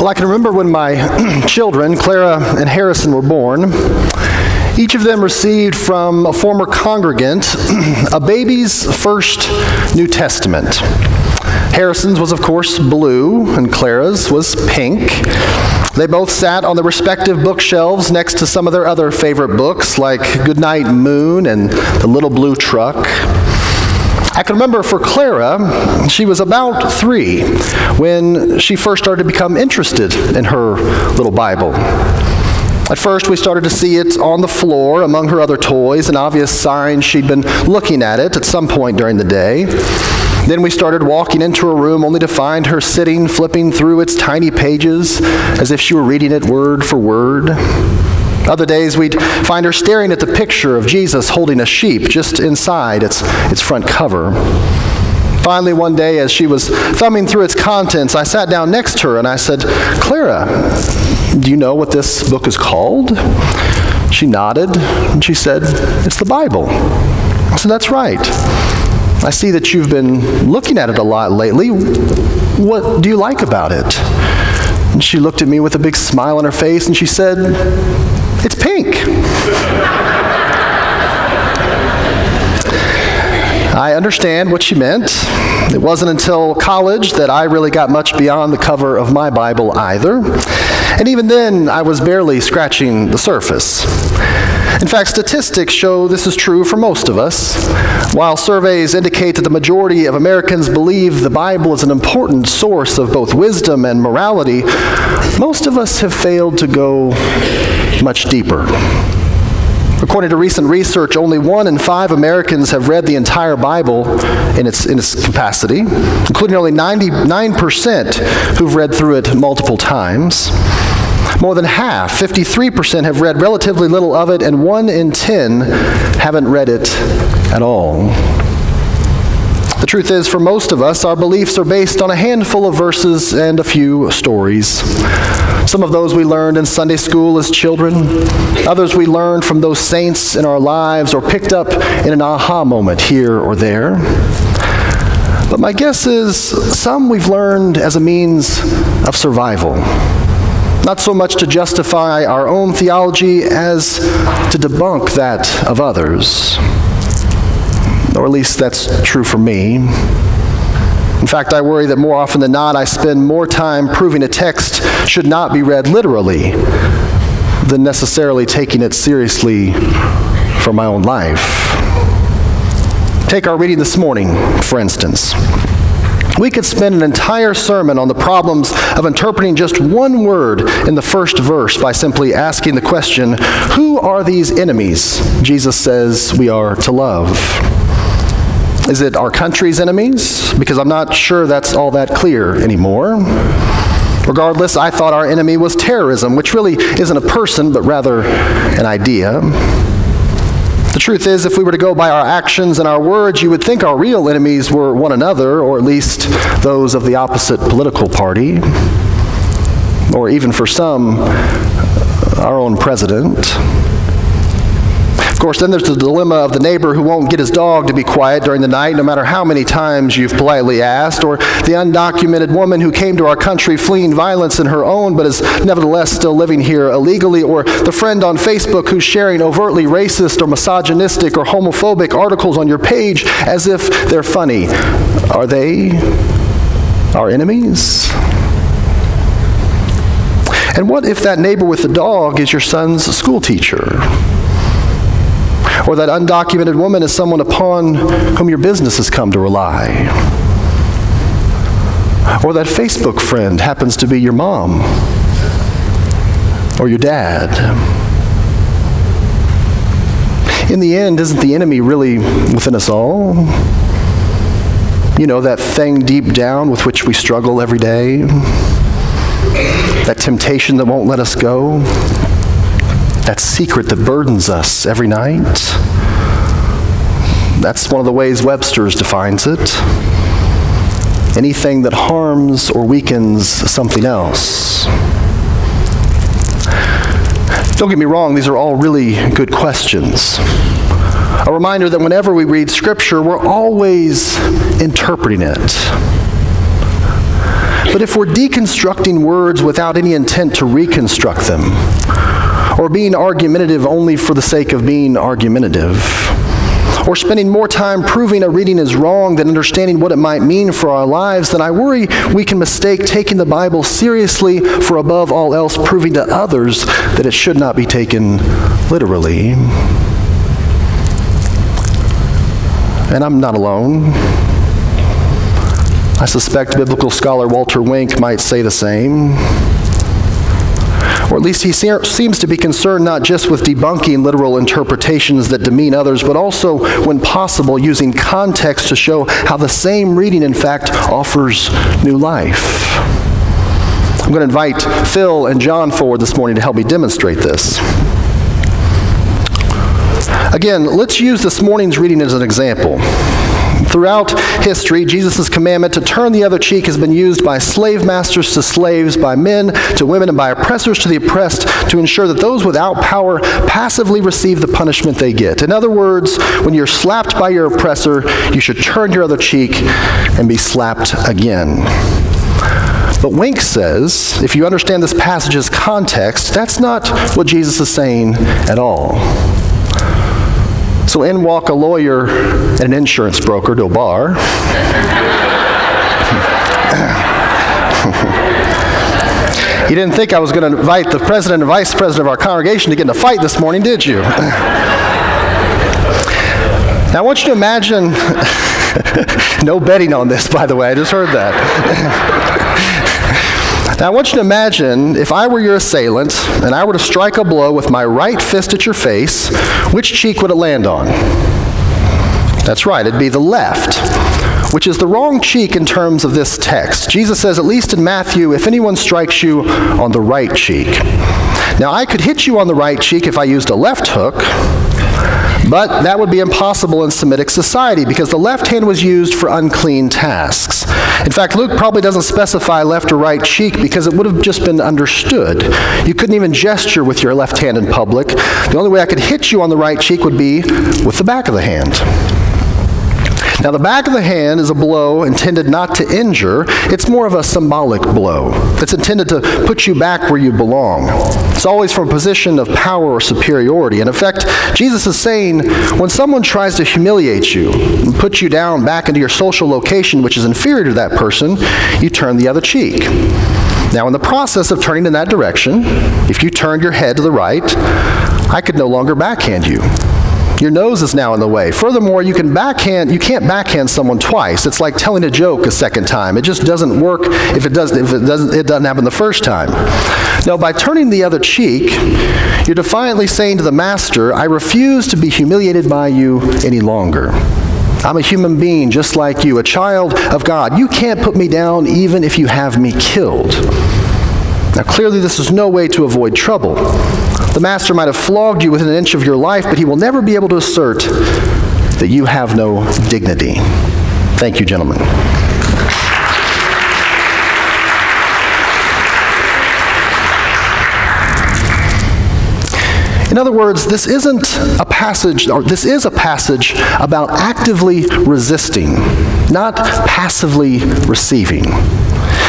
Well, I can remember when my children, Clara and Harrison, were born. Each of them received from a former congregant a baby's first New Testament. Harrison's was, of course, blue, and Clara's was pink. They both sat on the respective bookshelves next to some of their other favorite books, like Goodnight Moon and The Little Blue Truck. I can remember for Clara, she was about 3 when she first started to become interested in her little Bible. At first, we started to see it on the floor among her other toys, an obvious sign she'd been looking at it at some point during the day. Then we started walking into her room only to find her sitting, flipping through its tiny pages as if she were reading it word for word. Other days, we'd find her staring at the picture of Jesus holding a sheep just inside its front cover. Finally, one day, as she was thumbing through its contents, I sat down next to her and I said, "Clara, do you know what this book is called?" She nodded and she said, "It's the Bible." I said, "That's right. I see that you've been looking at it a lot lately. What do you like about it?" And she looked at me with a big smile on her face and she said, "It's pink." I understand what she meant. It wasn't until college that I really got much beyond the cover of my Bible either. And even then, I was barely scratching the surface. In fact, statistics show this is true for most of us. While surveys indicate that the majority of Americans believe the Bible is an important source of both wisdom and morality, most of us have failed to go much deeper. According to recent research, only 1 in 5 Americans have read the entire Bible in its capacity, including only 99% who've read through it multiple times. More than half, 53%, have read relatively little of it, and 1 in 10 haven't read it at all. The truth is, for most of us, our beliefs are based on a handful of verses and a few stories. Some of those we learned in Sunday school as children. Others we learned from those saints in our lives or picked up in an aha moment here or there. But my guess is some we've learned as a means of survival. Not so much to justify our own theology as to debunk that of others. Or at least that's true for me. In fact, I worry that more often than not, I spend more time proving a text should not be read literally than necessarily taking it seriously for my own life. Take our reading this morning, for instance. We could spend an entire sermon on the problems of interpreting just one word in the first verse by simply asking the question, who are these enemies Jesus says we are to love? Is it our country's enemies? Because I'm not sure that's all that clear anymore. Regardless, I thought our enemy was terrorism, which really isn't a person, but rather an idea. The truth is, if we were to go by our actions and our words, you would think our real enemies were one another, or at least those of the opposite political party, or even for some, our own president. Of course, then there's the dilemma of the neighbor who won't get his dog to be quiet during the night, no matter how many times you've politely asked, or the undocumented woman who came to our country fleeing violence in her own, but is nevertheless still living here illegally, or the friend on Facebook who's sharing overtly racist or misogynistic or homophobic articles on your page as if they're funny. Are they our enemies? And what if that neighbor with the dog is your son's school teacher? Or that undocumented woman is someone upon whom your business has come to rely? Or that Facebook friend happens to be your mom or your dad? In the end, isn't the enemy really within us all? You know, that thing deep down with which we struggle every day? That temptation that won't let us go? That secret that burdens us every night? That's one of the ways Webster's defines it. Anything that harms or weakens something else. Don't get me wrong, these are all really good questions. A reminder that whenever we read Scripture, we're always interpreting it. But if we're deconstructing words without any intent to reconstruct them, or being argumentative only for the sake of being argumentative, or spending more time proving a reading is wrong than understanding what it might mean for our lives, then I worry we can mistake taking the Bible seriously for, above all else, proving to others that it should not be taken literally. And I'm not alone. I suspect biblical scholar Walter Wink might say the same. Or at least he seems to be concerned not just with debunking literal interpretations that demean others, but also, when possible, using context to show how the same reading, in fact, offers new life. I'm going to invite Phil and John forward this morning to help me demonstrate this. Again, let's use this morning's reading as an example. Throughout history, Jesus' commandment to turn the other cheek has been used by slave masters to slaves, by men to women, and by oppressors to the oppressed to ensure that those without power passively receive the punishment they get. In other words, when you're slapped by your oppressor, you should turn your other cheek and be slapped again. But Wink says, if you understand this passage's context, that's not what Jesus is saying at all. So in walk a lawyer and an insurance broker to a bar. You didn't think I was going to invite the president and vice president of our congregation to get in a fight this morning, did you? Now I want you to imagine, no betting on this, by the way, I just heard that. Now I want you to imagine if I were your assailant and I were to strike a blow with my right fist at your face, which cheek would it land on? That's right, it'd be the left, which is the wrong cheek in terms of this text. Jesus says, at least in Matthew, if anyone strikes you on the right cheek. Now I could hit you on the right cheek if I used a left hook, but that would be impossible in Semitic society because the left hand was used for unclean tasks. In fact, Luke probably doesn't specify left or right cheek because it would have just been understood. You couldn't even gesture with your left hand in public. The only way I could hit you on the right cheek would be with the back of the hand. Now, the back of the hand is a blow intended not to injure. It's more of a symbolic blow that's intended to put you back where you belong. It's always from a position of power or superiority. And in fact, Jesus is saying, when someone tries to humiliate you and put you down back into your social location, which is inferior to that person, you turn the other cheek. Now, in the process of turning in that direction, if you turned your head to the right, I could no longer backhand you. Your nose is now in the way. Furthermore, you can't backhand someone twice. It's like telling a joke a second time. It just doesn't work if it doesn't happen the first time. Now, by turning the other cheek, you're defiantly saying to the master, I refuse to be humiliated by you any longer. I'm a human being just like you, a child of God. You can't put me down even if you have me killed. Now, clearly this is no way to avoid trouble. The master might have flogged you within an inch of your life, but he will never be able to assert that you have no dignity. Thank you, gentlemen. In other words, this is a passage about actively resisting, not passively receiving.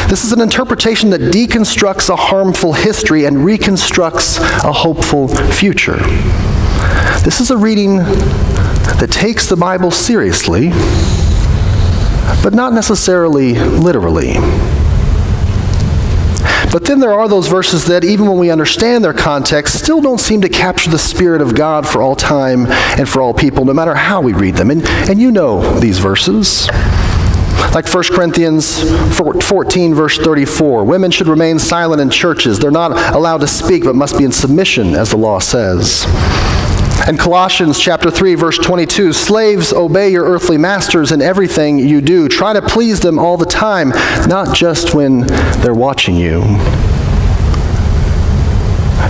This is an interpretation that deconstructs a harmful history and reconstructs a hopeful future. This is a reading that takes the Bible seriously, but not necessarily literally. But then there are those verses that, even when we understand their context, still don't seem to capture the Spirit of God for all time and for all people, no matter how we read them. And you know these verses. Like 1 Corinthians 14, verse 34. Women should remain silent in churches. They're not allowed to speak, but must be in submission, as the law says. And Colossians chapter 3, verse 22. Slaves, obey your earthly masters in everything you do. Try to please them all the time, not just when they're watching you.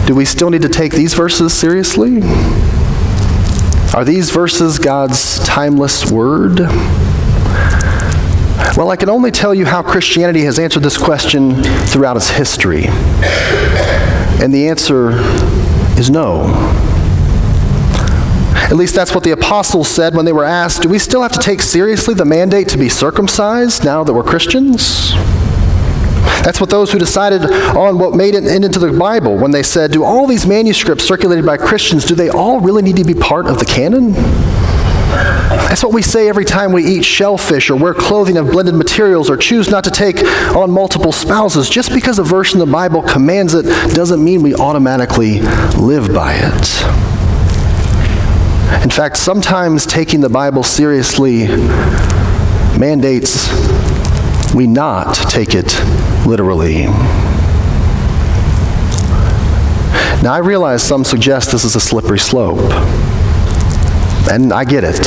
Do we still need to take these verses seriously? Are these verses God's timeless word? Well, I can only tell you how Christianity has answered this question throughout its history. And the answer is no. At least that's what the apostles said when they were asked, do we still have to take seriously the mandate to be circumcised now that we're Christians? That's what those who decided on what made it into the Bible when they said, do all these manuscripts circulated by Christians, do they all really need to be part of the canon? That's what we say every time we eat shellfish or wear clothing of blended materials or choose not to take on multiple spouses. Just because a verse in the Bible commands it doesn't mean we automatically live by it. In fact, sometimes taking the Bible seriously mandates we not take it literally. Now, I realize some suggest this is a slippery slope, and I get it.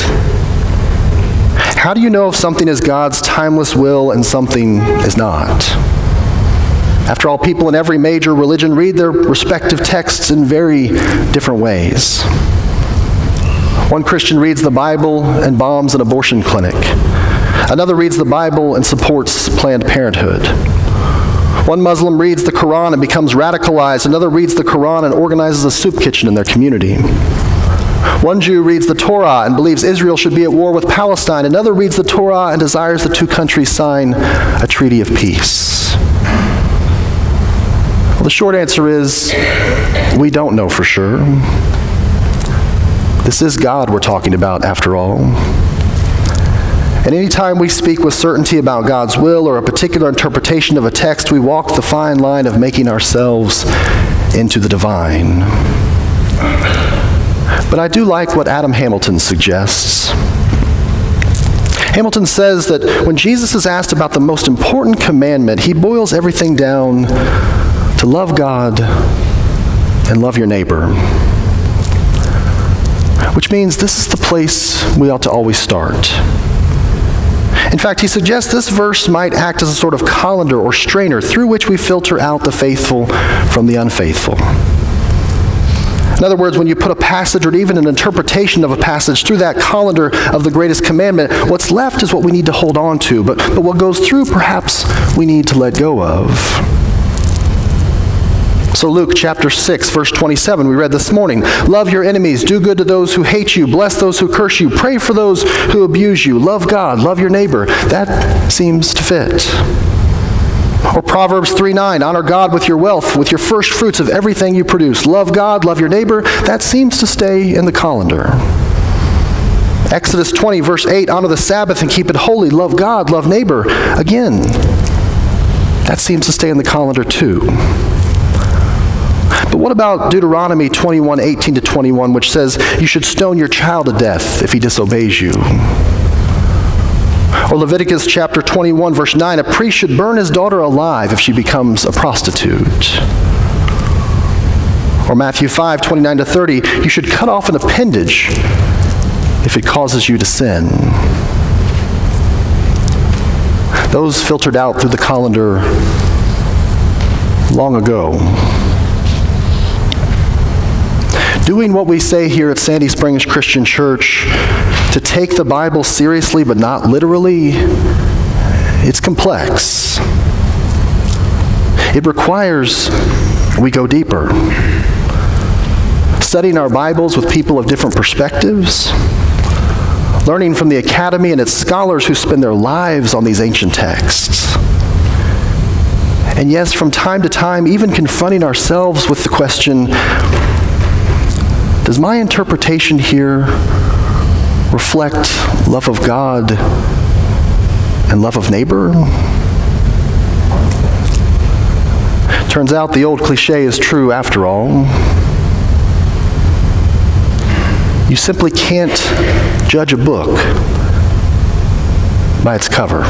How do you know if something is God's timeless will and something is not? After all, people in every major religion read their respective texts in very different ways. One Christian reads the Bible and bombs an abortion clinic. Another reads the Bible and supports Planned Parenthood. One Muslim reads the Quran and becomes radicalized. Another reads the Quran and organizes a soup kitchen in their community. One Jew reads the Torah and believes Israel should be at war with Palestine. Another reads the Torah and desires the two countries sign a treaty of peace. Well, the short answer is, we don't know for sure. This is God we're talking about, after all. And anytime we speak with certainty about God's will or a particular interpretation of a text, we walk the fine line of making ourselves into the divine. But I do like what Adam Hamilton suggests. Hamilton says that when Jesus is asked about the most important commandment, he boils everything down to love God and love your neighbor. Which means this is the place we ought to always start. In fact, he suggests this verse might act as a sort of colander or strainer through which we filter out the faithful from the unfaithful. In other words, when you put a passage or even an interpretation of a passage through that colander of the greatest commandment, what's left is what we need to hold on to, but what goes through, perhaps we need to let go of. So Luke chapter 6, verse 27, we read this morning, love your enemies, do good to those who hate you, bless those who curse you, pray for those who abuse you, love God, love your neighbor. That seems to fit. Or Proverbs 3:9, honor God with your wealth, with your first fruits of everything you produce. Love God, love your neighbor. That seems to stay in the colander. Exodus 20, verse 8, honor the Sabbath and keep it holy. Love God, love neighbor. Again, that seems to stay in the colander too. But what about Deuteronomy 21:18-21, which says you should stone your child to death if he disobeys you? Or Leviticus chapter 21, verse 9, a priest should burn his daughter alive if she becomes a prostitute. Or Matthew 5:29-30, you should cut off an appendage if it causes you to sin. Those filtered out through the colander long ago. Doing what we say here at Sandy Springs Christian Church, to take the Bible seriously but not literally, it's complex. It requires we go deeper. Studying our Bibles with people of different perspectives, learning from the Academy and its scholars who spend their lives on these ancient texts. And yes, from time to time, even confronting ourselves with the question, does my interpretation here reflect love of God and love of neighbor? Turns out the old cliche is true after all. You simply can't judge a book by its cover.